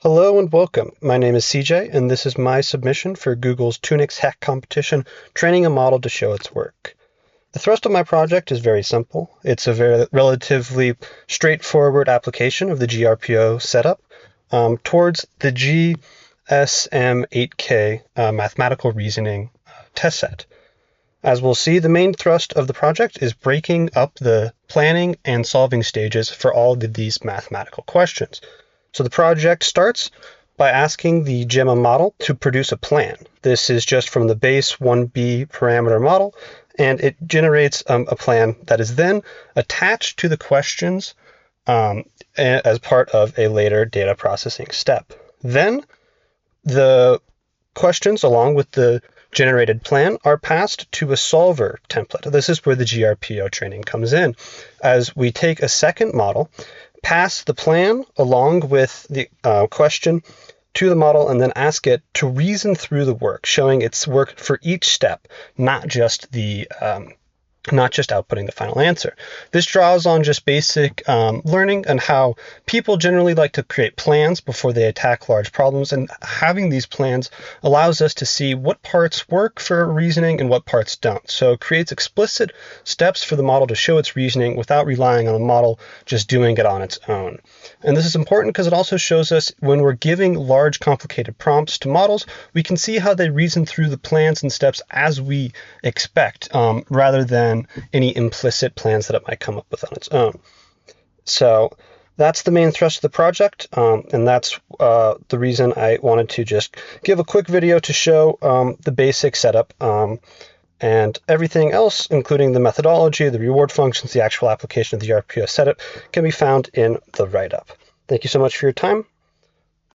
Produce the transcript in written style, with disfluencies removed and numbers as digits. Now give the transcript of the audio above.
Hello and welcome. My name is CJ, and this is my submission for Google's Tunix hack competition, training a model to show its work. The thrust of my project is very simple. It's a very relatively straightforward application of the GRPO setup towards the GSM8K mathematical reasoning test set. As we'll see, the main thrust of the project is breaking up the planning and solving stages for all of these mathematical questions. So the project starts by asking the GEMMA model to produce a plan. This is just from the base 1B parameter model, and it generates a plan that is then attached to the questions as part of a later data processing step. Then the questions, along with the generated plan, are passed to a solver template. This is where the GRPO training comes in, as we take a second model, pass the plan along with the question to the model, and then ask it to reason through the work, showing its work for each step, not just outputting the final answer. This draws on just basic learning and how people generally like to create plans before they attack large problems, and having these plans allows us to see what parts work for reasoning and what parts don't. So it creates explicit steps for the model to show its reasoning without relying on the model just doing it on its own. And this is important because it also shows us when we're giving large complicated prompts to models, we can see how they reason through the plans and steps as we expect, rather than any implicit plans that it might come up with on its own. So that's the main thrust of the project, and that's the reason I wanted to just give a quick video to show the basic setup, and everything else, including the methodology, the reward functions, the actual application of the RPO setup, can be found in the write-up. Thank you so much for your time.